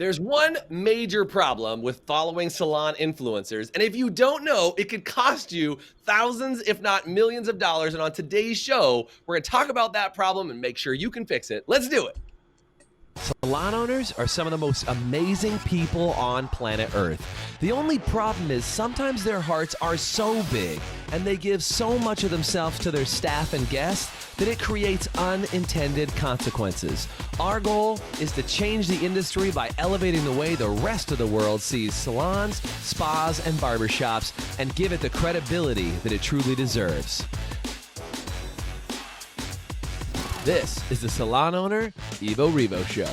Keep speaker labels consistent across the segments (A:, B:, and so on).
A: There's one major problem with following salon influencers, and if you don't know, it could cost you thousands, if not millions of dollars. And on today's show, we're going to talk about that problem and make sure you can fix it. Let's do it. Salon owners are some of the most amazing people on planet Earth. The only problem is sometimes their hearts are so big and they give so much of themselves to their staff and guests that it creates unintended consequences. Our goal is to change the industry by elevating the way the rest of the world sees salons, spas, and barbershops and give it the credibility that it truly deserves. This is the Salon Owner Evo Revo Show.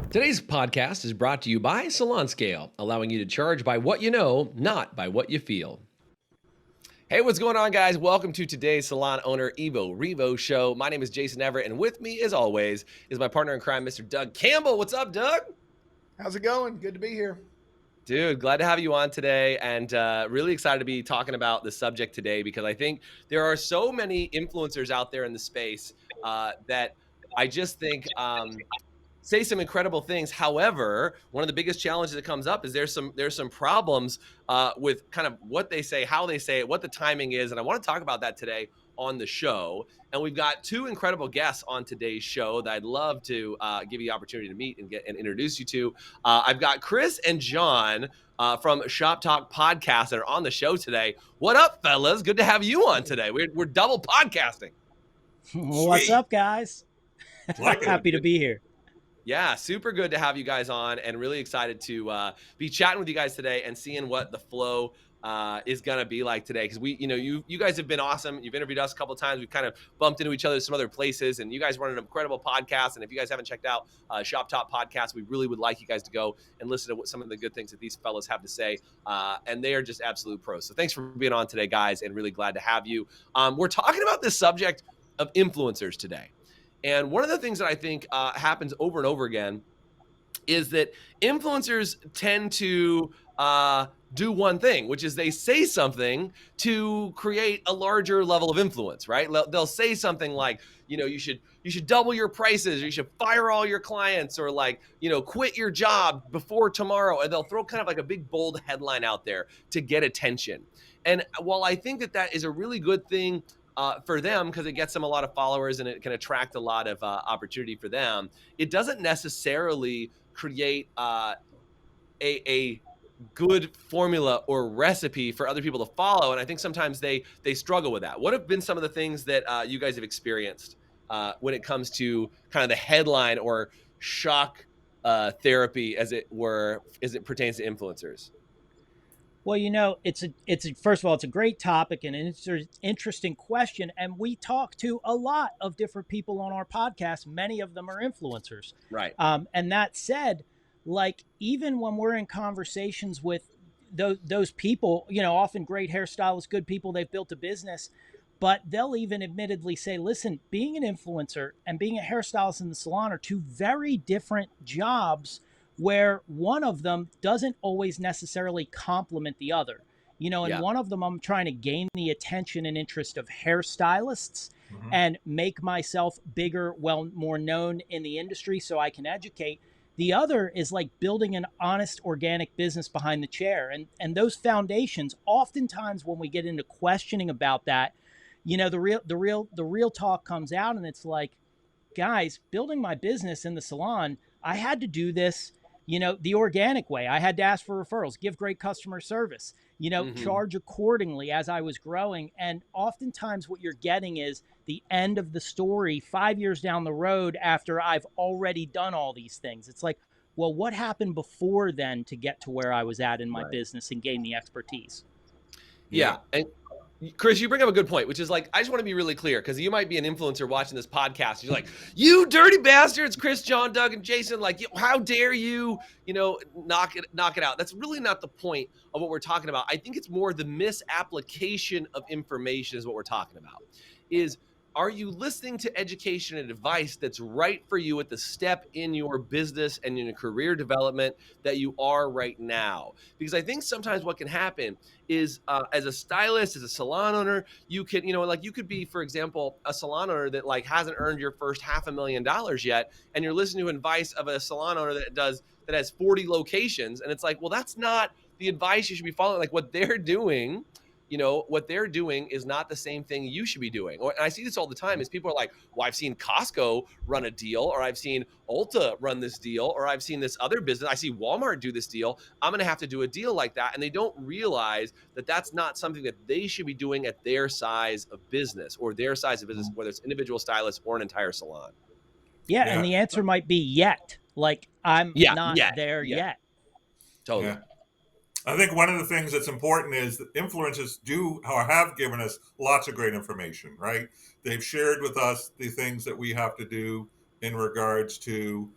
A: Today's podcast is brought to you by Salon Scale, allowing you to charge by what you know, not by what you feel. Hey, what's going on, guys? Welcome to today's Salon Owner Evo Revo Show. My name is Jason Everett, and with me, as always, is my partner in crime, Mr. Doug Campbell. What's up, Doug?
B: How's it going? Good to be here.
A: Dude, glad to have you on today, and really excited to be talking about the subject today because I think there are so many influencers out there in the space that I just think say some incredible things. However, one of the biggest challenges that comes up is there's some problems with kind of what they say, how they say it, what the timing is, and I want to talk about that today on the show. And we've got two incredible guests on today's show that I'd love to give you the opportunity to meet and introduce you to. I've got Chris and John from Shop Talk Podcast that are on the show today. What up, fellas? Good to have you on today. We're double podcasting.
C: What's up, guys? Happy to be here.
A: Yeah, super good to have you guys on, and really excited to be chatting with you guys today and seeing what the flow is gonna be like today. Because you guys have been awesome. You've interviewed us a couple of times. We've kind of bumped into each other some other places, and you guys run an incredible podcast. And if you guys haven't checked out Shop Top Podcast, we really would like you guys to go and listen to what some of the good things that these fellows have to say. And they are just absolute pros. So thanks for being on today, guys, and really glad to have you. We're talking about this subject of influencers today. And one of the things that I think happens over and over again is that influencers tend to do one thing, which is they say something to create a larger level of influence, right? They'll say something like, you should double your prices, or you should fire all your clients, or quit your job before tomorrow. And they'll throw kind of like a big bold headline out there to get attention. And while I think that is a really good thing for them, because it gets them a lot of followers and it can attract a lot of opportunity for them, it doesn't necessarily create a good formula or recipe for other people to follow. And I think sometimes they struggle with that. What have been some of the things that you guys have experienced when it comes to kind of the headline or shock therapy, as it were, as it pertains to influencers?
C: Well, it's first of all, it's a great topic and an interesting question. And we talk to a lot of different people on our podcast. Many of them are influencers.
A: Right.
C: And that said, even when we're in conversations with those people, often great hairstylists, good people, they've built a business, but they'll even admittedly say, listen, being an influencer and being a hairstylist in the salon are two very different jobs, where one of them doesn't always necessarily complement the other. One of them, I'm trying to gain the attention and interest of hairstylists and make myself bigger, more known in the industry so I can educate. The other is like building an honest, organic business behind the chair. And those foundations, oftentimes when we get into questioning about that, the real talk comes out, and it's like, guys, building my business in the salon, I had to do this the organic way. I had to ask for referrals, give great customer service, charge accordingly as I was growing. And oftentimes what you're getting is the end of the story 5 years down the road after I've already done all these things. It's like, well, what happened before then to get to where I was at in my business and gain the expertise?
A: Yeah. And Chris, you bring up a good point, which is like, I just want to be really clear, because you might be an influencer watching this podcast. You're like, you dirty bastards, Chris, John, Doug, and Jason, how dare you, knock it out. That's really not the point of what we're talking about. I think it's more the misapplication of information is what we're talking about. Is are you listening to education and advice that's right for you at the step in your business and in your career development that you are right now? Because I think sometimes what can happen is, as a stylist, as a salon owner, you can, like you could be, for example, a salon owner that like hasn't earned your first $500,000 yet, and you're listening to advice of a salon owner that has 40 locations, and it's like, well, that's not the advice you should be following. Like what they're doing is not the same thing you should be doing. And I see this all the time is people are like, well, I've seen Costco run a deal, or I've seen Ulta run this deal, or I've seen this other business. I see Walmart do this deal. I'm going to have to do a deal like that. And they don't realize that that's not something that they should be doing at their size of business or their size of business, whether it's individual stylist or an entire salon.
C: Yeah. And the answer might be yet. Like, I'm not there yet.
A: Totally.
D: Yeah. I think one of the things that's important is that influencers do or have given us lots of great information, right? They've shared with us the things that we have to do in regards to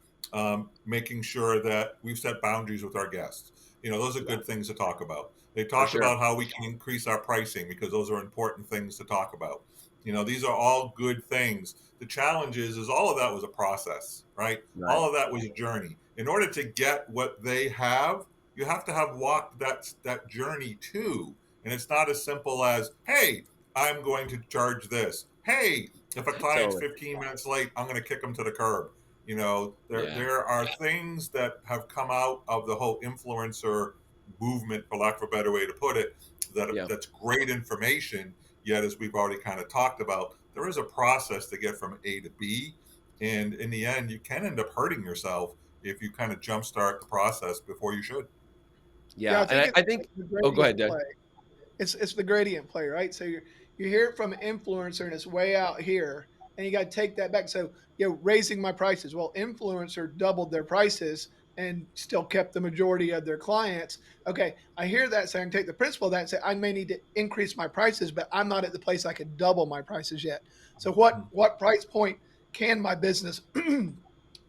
D: making sure that we've set boundaries with our guests. Those are good things to talk about. They talked about how we can increase our pricing because those are important things to talk about. These are all good things. The challenge is all of that was a process, right? All of that was a journey. In order to get what they have, you have to have walked that journey too. And it's not as simple as, hey, I'm going to charge this. Hey, if a client's 15 minutes late, I'm going to kick them to the curb. There are things that have come out of the whole influencer movement, for lack of a better way to put it, that's great information. Yet, as we've already kind of talked about, there is a process to get from A to B. And in the end, you can end up hurting yourself if you kind of jumpstart the process before you should.
A: Yeah, and I think. Oh, go ahead, Doug.
B: It's the gradient play, right? So you hear it from an influencer and it's way out here, and you got to take that back. So raising my prices. Well, influencer doubled their prices and still kept the majority of their clients. Okay, I hear that, so I can take the principle of that and say I may need to increase my prices, but I'm not at the place I could double my prices yet. So what price point can my business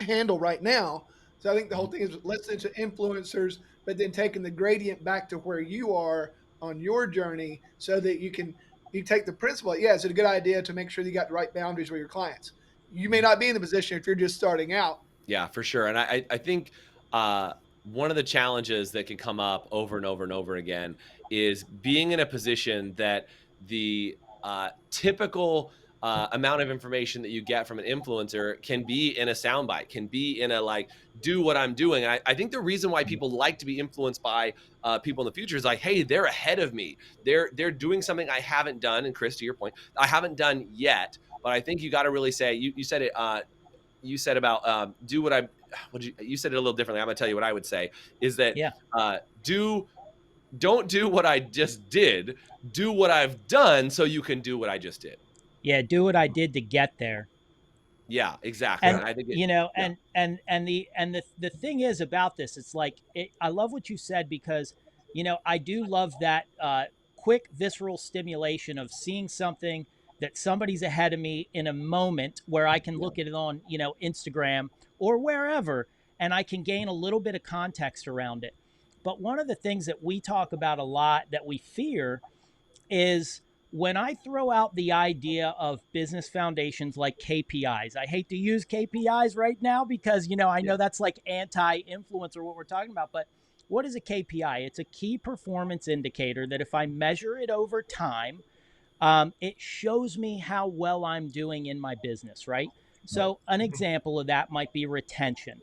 B: handle right now? So I think the whole thing is listening to influencers, but then taking the gradient back to where you are on your journey so that you take the principle. Yeah, it's a good idea to make sure you got the right boundaries with your clients. You may not be in the position if you're just starting out.
A: Yeah, for sure. And I think one of the challenges that can come up over and over and over again is being in a position that the typical amount of information that you get from an influencer can be in a soundbite, can be in a like, do what I'm doing. And I think the reason why people like to be influenced by people in the future is like, hey, they're ahead of me. They're doing something I haven't done. And Chris, to your point, I haven't done yet. But I think you got to really say, you said it. You said about do what I. You said it a little differently. I'm gonna tell you what I would say is that don't do what I just did. Do what I've done so you can do what I just did.
C: Yeah, do what I did to get there.
A: Yeah, exactly.
C: And I think the thing is about this, it's like I love what you said because I do love that quick visceral stimulation of seeing something that somebody's ahead of me in a moment where I can look at it on Instagram or wherever, and I can gain a little bit of context around it. But one of the things that we talk about a lot that we fear is when I throw out the idea of business foundations like KPIs. I hate to use KPIs right now because, I know that's like anti-influencer what we're talking about, but what is a KPI? It's a key performance indicator that if I measure it over time, it shows me how well I'm doing in my business, right? So an example of that might be retention.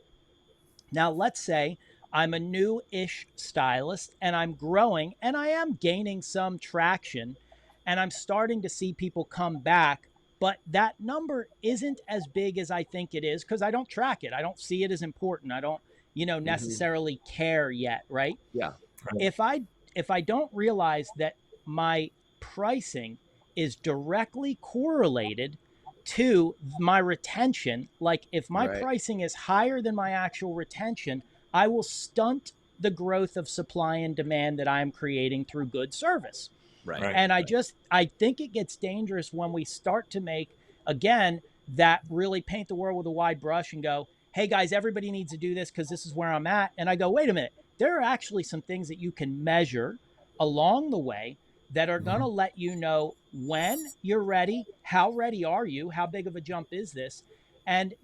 C: Now, let's say I'm a new-ish stylist and I'm growing and I am gaining some traction and I'm starting to see people come back, but that number isn't as big as I think it is because I don't track it. I don't see it as important. I don't, necessarily care yet, right?
A: Yeah.
C: If I don't realize that my pricing is directly correlated to my retention, like if my pricing is higher than my actual retention, I will stunt the growth of supply and demand that I'm creating through good service.
A: Right.
C: And I think it gets dangerous when we start to make, again, that really paint the world with a wide brush and go, hey guys, everybody needs to do this because this is where I'm at. And I go, wait a minute, there are actually some things that you can measure along the way that are going to let you know when you're ready, how ready are you? How big of a jump is this? And,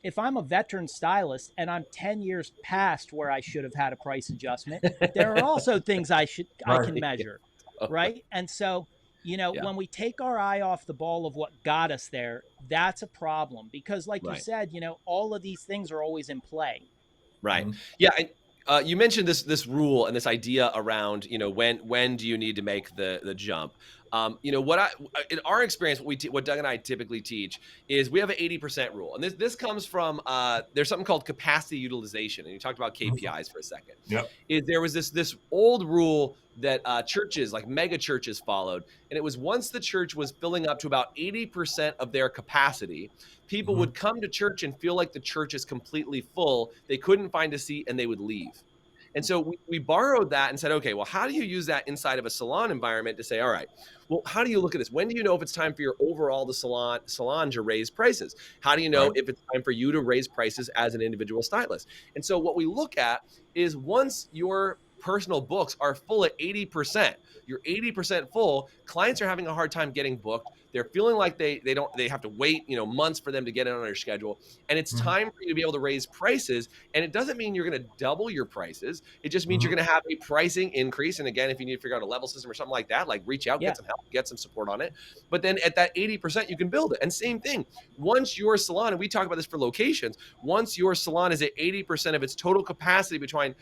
C: if I'm a veteran stylist and I'm 10 years past where I should have had a price adjustment, there are also things I
D: Right.
C: can measure,
A: Totally.
C: right? And so,
A: Yeah.
C: when we take our eye off the ball of what got us there, that's a problem because like you
A: Right.
C: said, all of these things are always in play.
A: Right.
D: Mhm.
A: Yeah. And you mentioned this rule and this idea around when do you need to make the jump. What I in our experience, what Doug and I typically teach is we have an 80% rule, and this comes from there's something called capacity utilization, and you talked about
D: Mhm.
A: KPIs for a second.
D: Yep.
A: Is there was this old rule that churches like mega churches followed, and it was once the church was filling up to about 80% of their capacity, people
D: Mhm.
A: would come to church and feel like the church is completely full. They couldn't find a seat and they would leave. And so we borrowed that and said, okay, well, how do you use that inside of a salon environment to say, all right, well, how do you look at this? When do you know if it's time for your overall the salon to raise prices? How do you know
D: Right.
A: if it's time for you to raise prices as an individual stylist? And so what we look at is once your personal books are full at 80%, you're 80% full, clients are having a hard time getting booked. They're feeling like they have to wait, months for them to get in on their schedule. And it's
D: Mhm.
A: time for you to be able to raise prices. And it doesn't mean you're going to double your prices. It just means you're
D: Mhm.
A: going to have a pricing increase. And again, if you need to figure out a level system or something like that, like reach out,
C: Yeah.
A: get some help, get some support on it. But then at that 80%, you can build it. And same thing, once your salon, and we talk about this for locations, once your salon is at 80% of its total capacity between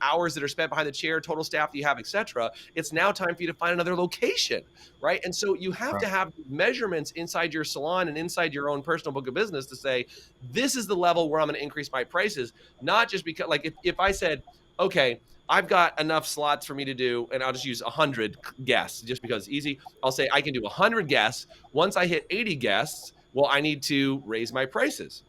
A: hours that are spent behind the chair, total staff that you have, etc., it's now time for you to find another location, right? And so you have to
D: Right.
A: have measurements inside your salon and inside your own personal book of business to say, this is the level where I'm going to increase my prices, not just because, like, if I said, okay, I've got enough slots for me to do, and I'll just use 100 guests just because it's easy. I'll say I can do 100 guests. Once I hit 80 guests, well, I need to raise my prices.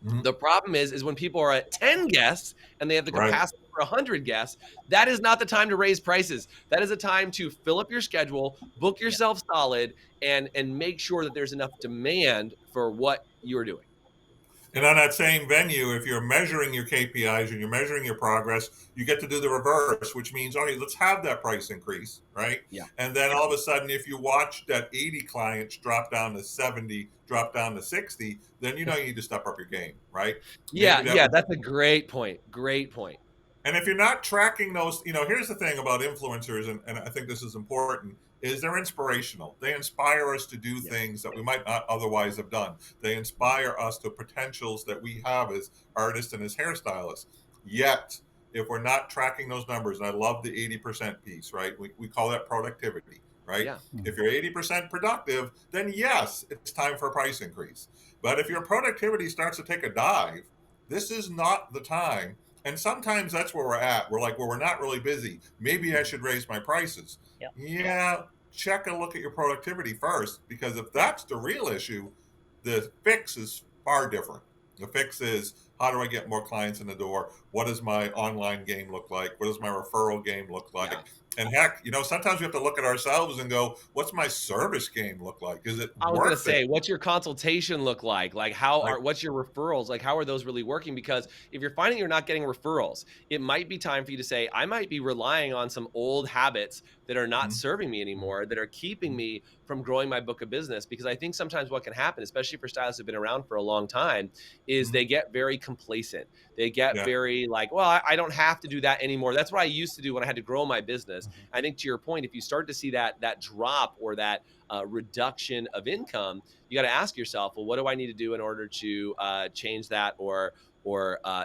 D: Mhm.
A: The problem is when people are at 10 guests and they have the
D: Right.
A: capacity for 100 guests, that is not the time to raise prices. That is a time to fill up your schedule, book
C: Yeah.
A: yourself solid, and make sure that there's enough demand for what you're doing.
D: And on that same venue, if you're measuring your KPIs and you're measuring your progress, you get to do the reverse, which means, okay, let's have that price increase, right?
A: Yeah.
D: And then all of a sudden, if you watch that 80 clients drop down to 70, drop down to 60, then you know you need to step up your game, right?
A: Yeah,
D: Maybe that
A: yeah,
D: was,
A: that's a great point. Great point.
D: and if you're not tracking those, here's the thing about influencers, and I think this is important, is they're inspirational. They inspire us to do
A: Yeah.
D: things that we might not otherwise have done. They inspire us to potentials that we have as artists and as hairstylists. Yet, if we're not tracking those numbers, and I love the 80% piece, right? We call that productivity, right?
A: Yeah.
D: If
C: Mhm.
D: you're 80% productive, then yes, it's time for a price increase. But if your productivity starts to take a dive, this is not the time, and sometimes that's where we're at. We're like, well, we're not really busy. Maybe I should raise my prices.
C: Yeah.
D: Yeah, check a look at your productivity first, because if that's the real issue, the fix is far different. The fix is, how do I get more clients in the door? What does my online game look like? What does my referral game look
A: Yeah.
D: like? And heck, sometimes we have to look at ourselves and go, what's my service game look like? Is it
A: I was gonna
D: worth it?
A: say, what's your consultation look like? Like,
D: Like,
A: what's your referrals? Like, how are those really working? Because if you're finding you're not getting referrals, it might be time for you to say, I might be relying on some old habits that are not
D: mm,
A: serving me
D: mm,
A: anymore, that are keeping
D: mm,
A: me from growing my book of business. Because I think sometimes what can happen, especially for stylists who've been around for a long time, is
D: mm,
A: they get very complacent. They get
D: yeah.
A: very like, well, I don't have to do that anymore. That's what I used to do when I had to grow my business.
C: Mhm.
A: I think to your point, if you start to see that drop or that reduction of income, you got to ask yourself, well, what do I need to do in order to change that or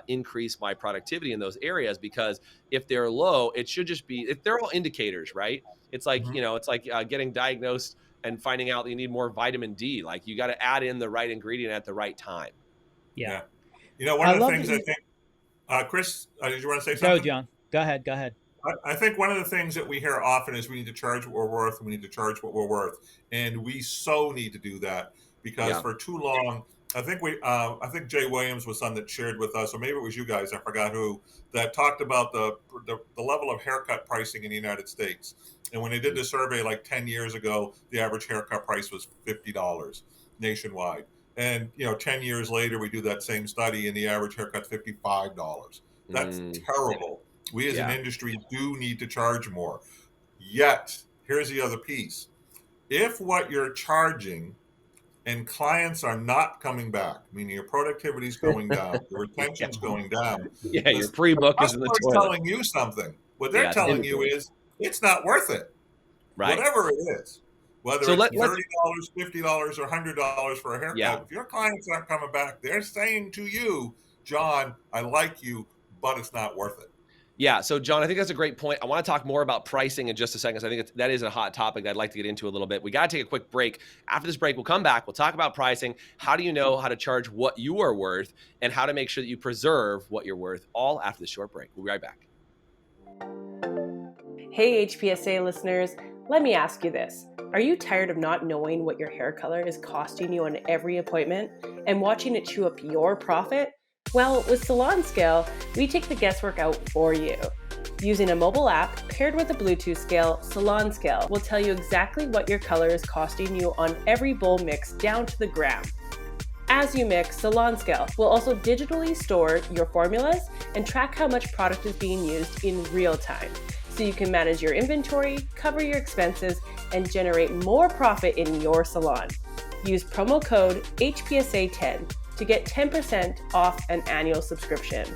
A: increase my productivity in those areas? Because if they're low, it should just be, if they're all indicators, right? It's like,
D: Mhm.
A: it's like getting diagnosed and finding out that you need more vitamin D. Like you got to add in the right ingredient at the right time.
C: Yeah.
D: Yeah. One
C: I
D: of the
C: love that
D: things I
C: you
D: think, Chris, did you want to say
C: go,
D: something?
C: John. Go ahead. Go ahead.
D: I think one of the things that we hear often is we need to charge what we're worth, and we need to charge what we're worth, and we so need to do that, because
A: Yeah.
D: for too long, I think Jay Williams was one that shared with us, or maybe it was you guys, I forgot who, that talked about the level of haircut pricing in the United States, and when they did the survey like 10 years ago, the average haircut price was $50 nationwide, and 10 years later, we do that same study, and the average haircut's $55. That's
A: Yeah.
D: terrible. We as an
A: Yeah.
D: industry do need to charge more. Yet, here's the other piece. if what you're charging and clients are not coming back, meaning your productivity is going down, your
A: Yeah.
D: retention's going down,
A: Yeah, your
D: the
A: pre-book is in the
D: customer is
A: toilet.
D: telling you something. What they're
A: Yeah,
D: telling you
A: typically.
D: is it's not worth it,
A: Right.
D: whatever it is. Whether
A: So
D: it's
A: let's
D: $30, $50, or $100 for a
A: yeah.
D: haircut, if your clients aren't coming back, they're saying to you, John, I like you, but it's not worth it.
A: Yeah. So, John, I think that's a great point. I want to talk more about pricing in just a second. So I think that is a hot topic that I'd like to get into a little bit. We got to take a quick break. After this break, we'll come back. We'll talk about pricing. How do you know how to charge what you are worth and how to make sure that you preserve what you're worth, all after this short break. We'll be right back.
E: Hey, HPSA listeners, let me ask you this. Are you tired of not knowing what your hair color is costing you on every appointment and watching it chew up your profit? Well, with Salon Scale, we take the guesswork out for you. Using a mobile app paired with a Bluetooth scale, Salon Scale will tell you exactly what your color is costing you on every bowl mix down to the gram. As you mix, Salon Scale will also digitally store your formulas and track how much product is being used in real time, so you can manage your inventory, cover your expenses, and generate more profit in your salon. Use promo code HPSA10 to get 10% off an annual subscription.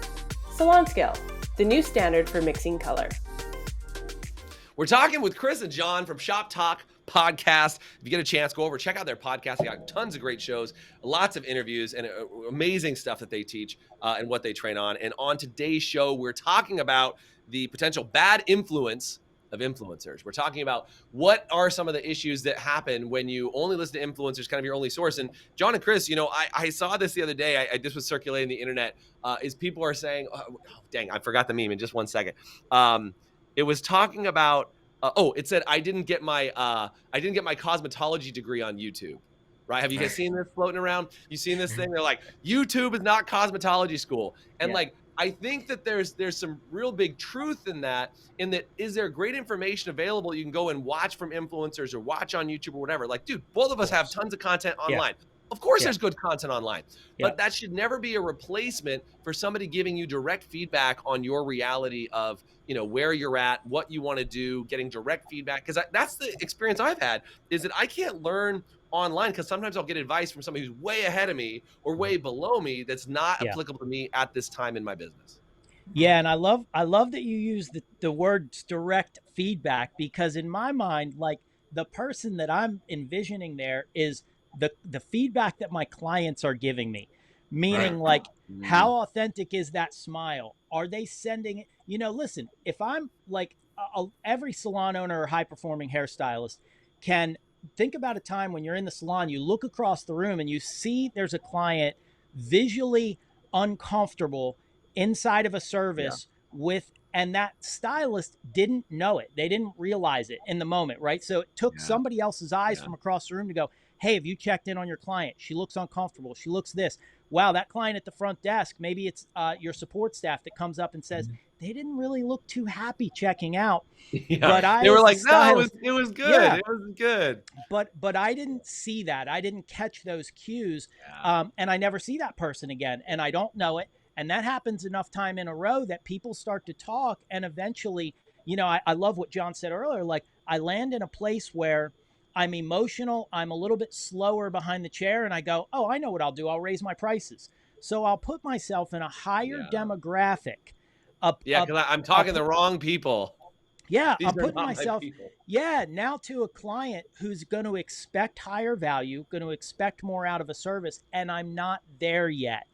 E: Salon Scale, the new standard for mixing color.
A: We're talking with Chris and John from Shop Talk Podcast. If you get a chance, go over, check out their podcast. They got tons of great shows, lots of interviews, and amazing stuff that they teach and what they train on. And on today's show, we're talking about the potential bad influence of influencers. We're talking about what are some of the issues that happen when you only listen to influencers, kind of your only source. And John and Chris, I saw this the other day. This was circulating the internet. Is people are saying, oh, dang, I forgot the meme in just 1 second. It was talking about, it said, I didn't get my cosmetology degree on YouTube. Right? Have you guys seen this floating around? You seen this thing? They're like, YouTube is not cosmetology school. And I think that there's some real big truth in that, is there great information available you can go and watch from influencers or watch on YouTube or whatever? Like, dude, both of us have tons of content online. Of course, there's good content online, but that should never be a replacement for somebody giving you direct feedback on your reality of, where you're at, what you want to do, getting direct feedback. Because that's the experience I've had, is that I can't learn online because sometimes I'll get advice from somebody who's way ahead of me or way below me that's not applicable to me at this time in my business.
C: Yeah, and I love that you use the word direct feedback, because in my mind, like, the person that I'm envisioning there is the feedback that my clients are giving me. Meaning, like, how authentic is that smile? Are they sending it? Listen, if I'm like every salon owner or high performing hairstylist can think about a time when you're in the salon, you look across the room and you see there's a client visually uncomfortable inside of a service and that stylist didn't know it. They didn't realize it in the moment, right? So it took somebody else's eyes from across the room to go, hey, have you checked in on your client? She looks uncomfortable. She looks this. Wow, that client at the front desk, maybe it's your support staff that comes up and says, they didn't really look too happy checking out. But
A: they were like, no, it was good. Yeah. It was good.
C: But I didn't see that. I didn't catch those cues. And I never see that person again. And I don't know it. And that happens enough time in a row that people start to talk. And eventually, I love what John said earlier. Like, I land in a place where I'm emotional. I'm a little bit slower behind the chair. And I go, oh, I know what I'll do. I'll raise my prices. So I'll put myself in a higher demographic.
A: Because I'm talking the wrong people.
C: Yeah, I'm putting myself, now to a client who's going to expect higher value, going to expect more out of a service, and I'm not there yet.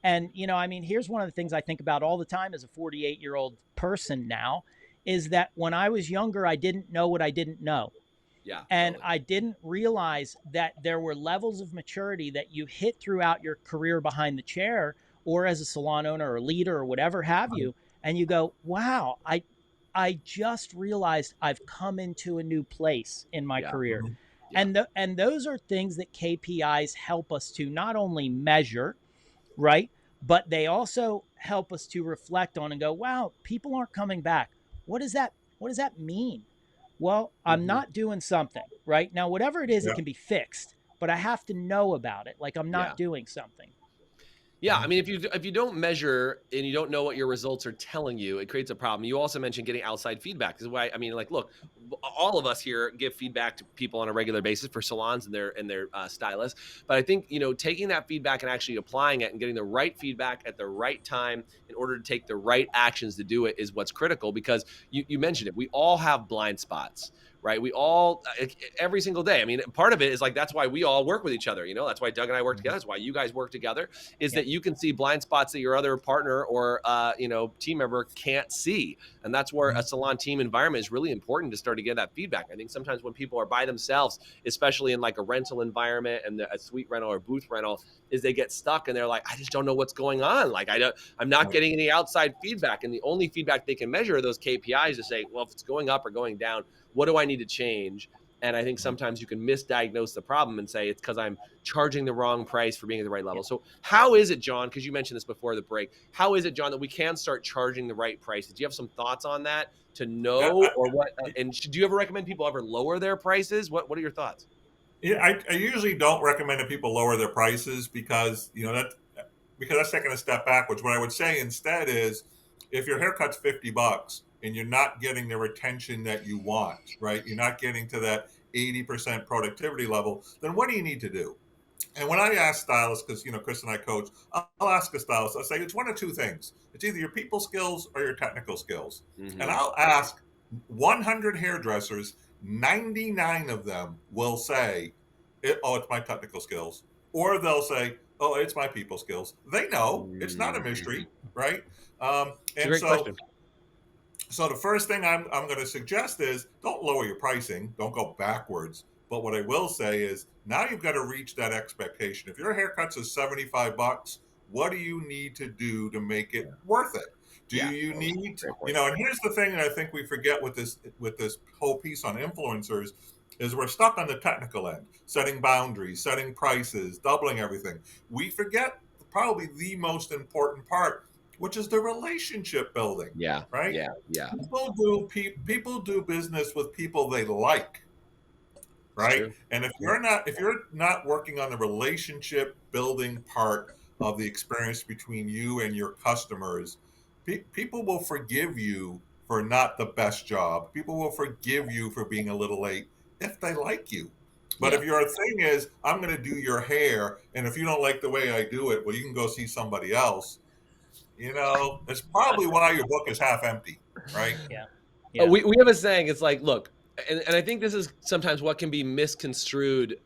C: And, here's one of the things I think about all the time as a 48-year-old person now, is that when I was younger, I didn't know what I didn't know.
A: Yeah.
C: And I didn't realize that there were levels of maturity that you hit throughout your career behind the chair or as a salon owner or leader or whatever have you. And you go, wow, I just realized I've come into a new place in my career. Yeah. And those are things that KPIs help us to not only measure, right, but they also help us to reflect on and go, wow, people aren't coming back. What does that mean? Well, I'm not doing something, right? Now, whatever it is, it can be fixed, but I have to know about it. Like, I'm not doing something.
A: Yeah, I mean, if you don't measure and you don't know what your results are telling you, it creates a problem. You also mentioned getting outside feedback. This is why I mean, like, look, all of us here give feedback to people on a regular basis for salons and their stylists. But I think taking that feedback and actually applying it and getting the right feedback at the right time in order to take the right actions to do it is what's critical. Because you mentioned it, we all have blind spots. Right. We all every single day. I mean, part of it is like that's why we all work with each other. That's why Doug and I work together. That's why you guys work together is that you can see blind spots that your other partner or team member can't see, and that's where a salon team environment is really important to start to get that feedback. I think sometimes when people are by themselves, especially in like a rental environment and a suite rental or booth rental, is they get stuck and they're like, I just don't know what's going on. Like I'm not getting any outside feedback, and the only feedback they can measure are those KPIs to say, well, if it's going up or going down, what do I need to change? And I think sometimes you can misdiagnose the problem and say it's because I'm charging the wrong price for being at the right level. So how is it, John, because you mentioned this before the break, how is it, John, that we can start charging the right prices? Do you have some thoughts on that to know or what? And do you ever recommend people ever lower their prices? What are your thoughts?
D: Yeah, I usually don't recommend that people lower their prices because that's taking a step backwards. What I would say instead is, if your haircut's $50 and you're not getting the retention that you want, right? You're not getting to that 80% productivity level, then what do you need to do? And when I ask stylists, because Chris and I coach, I'll ask a stylist. I'll say it's one of two things. It's either your people skills or your technical skills.
A: Mm-hmm.
D: And I'll ask 100 hairdressers. 99 of them will say, "Oh, it's my technical skills," or they'll say, "Oh, it's my people skills." They know it's not a mystery, right?
A: It's a
D: And
A: great question.
D: so the first thing I'm going to suggest is don't lower your pricing. Don't go backwards. But what I will say is now you've got to reach that expectation. If your haircut's is $75, what do you need to do to make it worth it? Do you need to, and here's the thing that I think we forget with this whole piece on influencers is we're stuck on the technical end, setting boundaries, setting prices, doubling everything. We forget probably the most important part, which is the relationship building.
A: Yeah.
D: Right.
A: Yeah.
D: People do business with people they like. Right. And if you're not working on the relationship building part of the experience between you and your customers, people will forgive you for not the best job. People will forgive you for being a little late if they like you. But if your thing is, I'm going to do your hair, and if you don't like the way I do it, well, you can go see somebody else. It's probably why your book is half empty, right?
C: Yeah.
A: We have a saying. It's like, look, and I think this is sometimes what can be misconstrued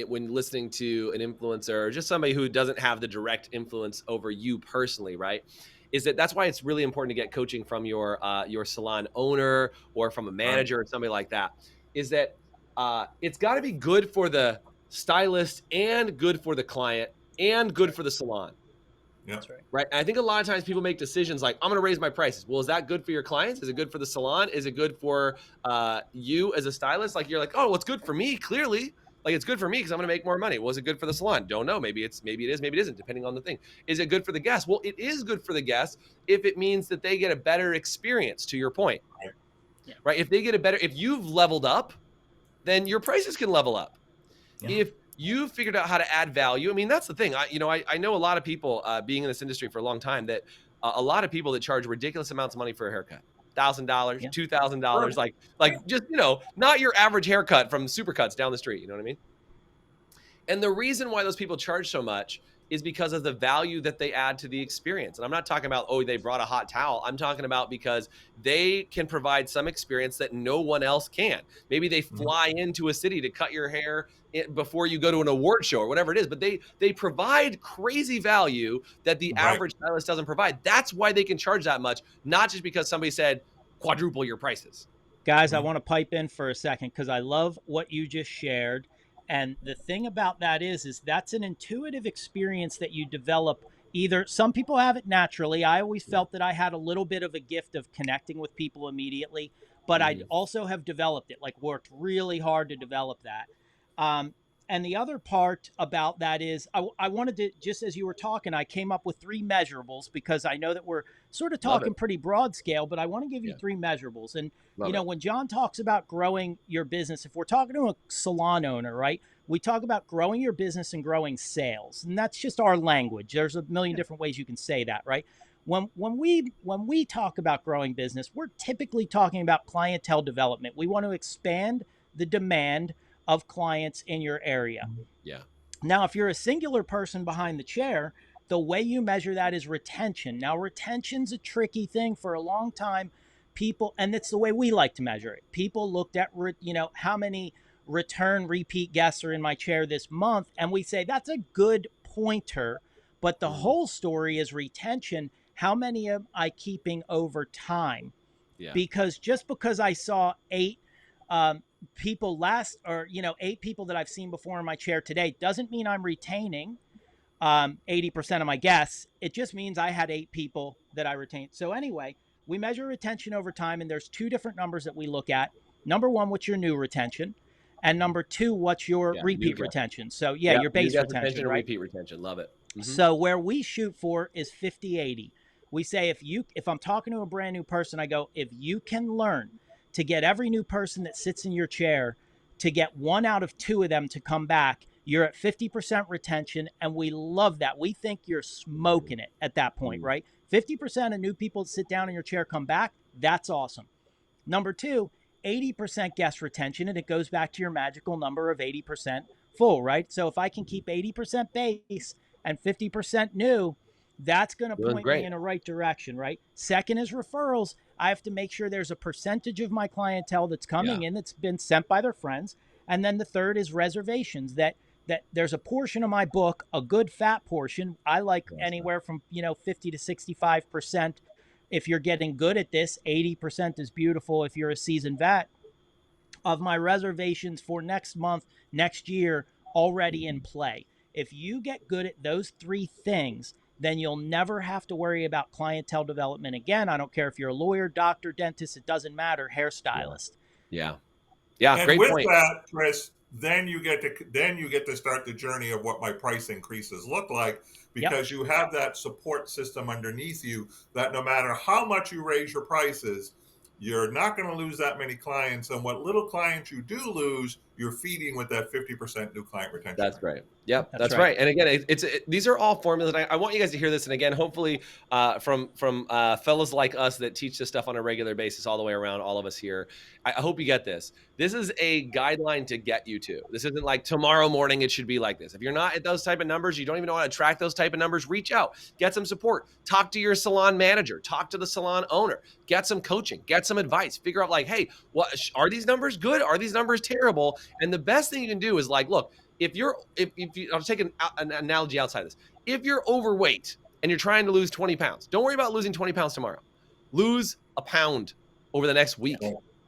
A: when listening to an influencer or just somebody who doesn't have the direct influence over you personally, right? Is that's why it's really important to get coaching from your salon owner or from a manager or somebody like that. Is that it's got to be good for the stylist and good for the client and good for the salon.
D: Yeah.
C: That's right.
A: Right. And I think a lot of times people make decisions like, I'm going to raise my prices. Well, is that good for your clients? Is it good for the salon? Is it good for you as a stylist? Like, you're like, oh, well, it's good for me. Clearly, like, it's good for me because I'm going to make more money. Was it good for the salon? Don't know. Maybe it is, maybe it isn't, depending on the thing. Is it good for the guest? Well, it is good for the guest if it means that they get a better experience, to your point. Right. If they get if you've leveled up, then your prices can level up. Yeah. If you figured out how to add value. I mean, that's the thing. I know a lot of people being in this industry for a long time that a lot of people that charge ridiculous amounts of money for a haircut, $1,000, $2,000, like just, not your average haircut from Supercuts down the street. You know what I mean? And the reason why those people charge so much is because of the value that they add to the experience. And I'm not talking about, oh, they brought a hot towel. I'm talking about because they can provide some experience that no one else can. Maybe they fly into a city to cut your hair before you go to an award show or whatever it is, but they provide crazy value that the average stylist doesn't provide. That's why they can charge that much, not just because somebody said quadruple your prices.
C: Guys, I want to pipe in for a second because I love what you just shared. And the thing about that is that's an intuitive experience that you develop. Either some people have it naturally. I always felt that I had a little bit of a gift of connecting with people immediately, but I also have developed it, like worked really hard to develop that. And the other part about that is I wanted to, just as you were talking, I came up with 3 measurables because I know that we're sort of talking pretty broad scale, but I want to give you 3 measurables. And, when John talks about growing your business, if we're talking to a salon owner, right, we talk about growing your business and growing sales, and that's just our language. There's a million different ways you can say that, right? When we talk about growing business, we're typically talking about clientele development. We want to expand the demand of clients in your area.
A: Yeah.
C: Now, if you're a singular person behind the chair, the way you measure that is retention. Now, retention's a tricky thing for a long time. People, and it's the way we like to measure it. People looked at, how many repeat guests are in my chair this month, and we say that's a good pointer. But the whole story is retention. How many am I keeping over time?
A: Yeah.
C: Because just because I saw 8 people last, or 8 people that I've seen before in my chair today, doesn't mean I'm retaining 80% of my guests. It just means I had 8 people that I retained. So anyway, we measure retention over time, and there's 2 different numbers that we look at. Number 1, what's your new retention? And number 2, what's your repeat retention? So your base retention, right?
A: Repeat retention. Love it.
C: So where we shoot for is 50-80. We say if I'm talking to a brand new person, I go, if you can learn to get every new person that sits in your chair to get 1 out of 2 of them to come back, you're at 50% retention, and we love that. We think you're smoking it at that point, right? 50% of new people that sit down in your chair come back. That's awesome. Number 2, 80% guest retention, and it goes back to your magical number of 80% full, right? So if I can keep 80% base and 50% new, that's going to point me in the right direction, right? Second is referrals. I have to make sure there's a percentage of my clientele that's coming in that's been sent by their friends. And then the third is reservations, that there's a portion of my book, a good fat portion. I like anywhere from 50 to 65%. If you're getting good at this, 80% is beautiful if you're a seasoned vet, of my reservations for next month, next year, already in play. If you get good at those 3 things, then you'll never have to worry about clientele development again. I don't care if you're a lawyer, doctor, dentist, it doesn't matter, hairstylist.
A: Yeah.
D: And
A: Great
D: with
A: point.
D: that, Chris, then you get to start the journey of what my price increases look like, because you have that support system underneath you that no matter how much you raise your prices, you're not going to lose that many clients. And what little clients you do lose, you're feeding with that 50% new client retention.
A: That's right. Yep, that's right. And again, these are all formulas. And I want you guys to hear this. And again, hopefully from fellas like us that teach this stuff on a regular basis all the way around, all of us here, I hope you get this. This is a guideline to get you to. This isn't like tomorrow morning it should be like this. If you're not at those type of numbers, you don't even know how to track those type of numbers, reach out, get some support, talk to your salon manager, talk to the salon owner, get some coaching, get some advice, figure out like, hey, what are these numbers good? Are these numbers terrible? And the best thing you can do is like, look, if you, I'll take an analogy outside this. If you're overweight and you're trying to lose 20 pounds, don't worry about losing 20 pounds tomorrow. Lose a pound over the next week,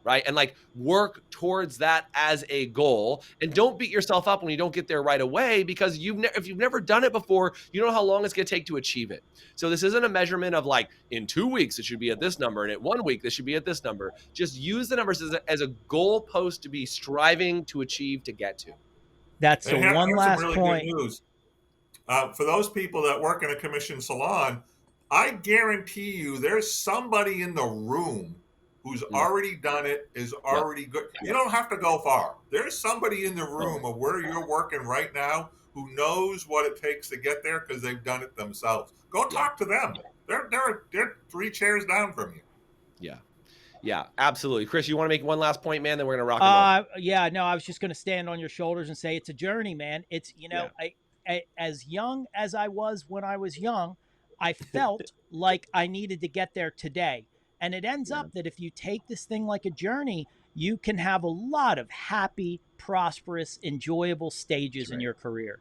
A: right? And like work towards that as a goal, and don't beat yourself up when you don't get there right away, because if you've never done it before, you don't know how long it's going to take to achieve it. So this isn't a measurement of like in 2 weeks it should be at this number, and at 1 week this should be at this number. Just use the numbers as a goal post to be striving to achieve, to get to.
C: That's the one last
D: really
C: point.
D: Good news. For those people that work in a commission salon, I guarantee you there's somebody in the room who's already done it, is already good. You don't have to go far. There's somebody in the room of where you're working right now who knows what it takes to get there because they've done it themselves. Go talk to them. They're 3 chairs down from you.
A: Yeah. Yeah, absolutely. Chris, you want to make one last point, man? Then we're going to rock and roll.
C: Yeah, no, I was just going to stand on your shoulders and say it's a journey, man. It's, I as young as I was when I was young, I felt like I needed to get there today. And it ends up that if you take this thing like a journey, you can have a lot of happy, prosperous, enjoyable stages in your career.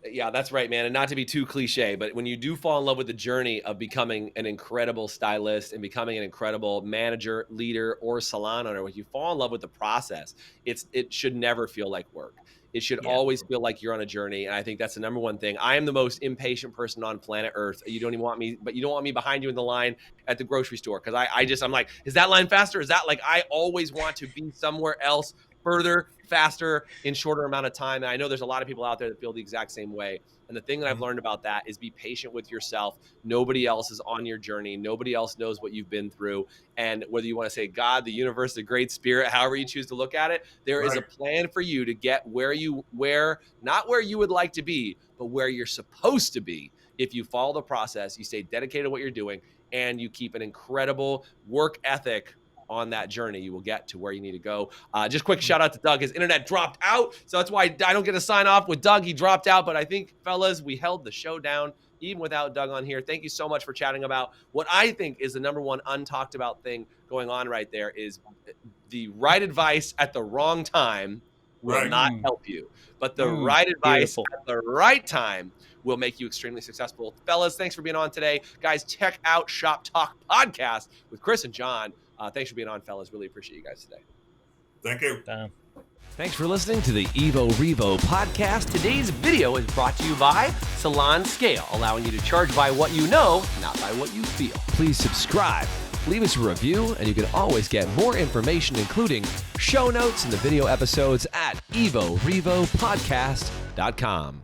A: Yeah, that's right, man. And not to be too cliche, but when you do fall in love with the journey of becoming an incredible stylist and becoming an incredible manager, leader, or salon owner, when you fall in love with the process, it should never feel like work. It should always feel like you're on a journey. And I think that's the number one thing. I am the most impatient person on planet Earth. You don't even want me, but you don't want me behind you in the line at the grocery store. Cause I'm like, is that line faster? Is that like, I always want to be somewhere else further, faster, in shorter amount of time. And I know there's a lot of people out there that feel the exact same way. And the thing that I've learned about that is be patient with yourself. Nobody else is on your journey. Nobody else knows what you've been through. And whether you want to say God, the universe, the great spirit, however you choose to look at it, there is a plan for you to get not where you would like to be, but where you're supposed to be. If you follow the process, you stay dedicated to what you're doing, and you keep an incredible work ethic on that journey, you will get to where you need to go. Just quick shout out to Doug. His internet dropped out, so that's why I don't get to sign off with Doug. He dropped out, but I think, fellas, we held the show down even without Doug on here. Thank you so much for chatting about what I think is the number one untalked about thing going on right there is the right advice at the wrong time will not help you, but the right advice at the right time will make you extremely successful. Fellas, thanks for being on today. Guys, check out Shop Talk Podcast with Chris and John. Thanks for being on, fellas. Really appreciate you guys today.
D: Thank you.
A: Thanks for listening to the Evo Revo podcast. Today's video is brought to you by Salon Scale, allowing you to charge by what you know, not by what you feel. Please subscribe, leave us a review, and you can always get more information, including show notes and the video episodes at evorevopodcast.com.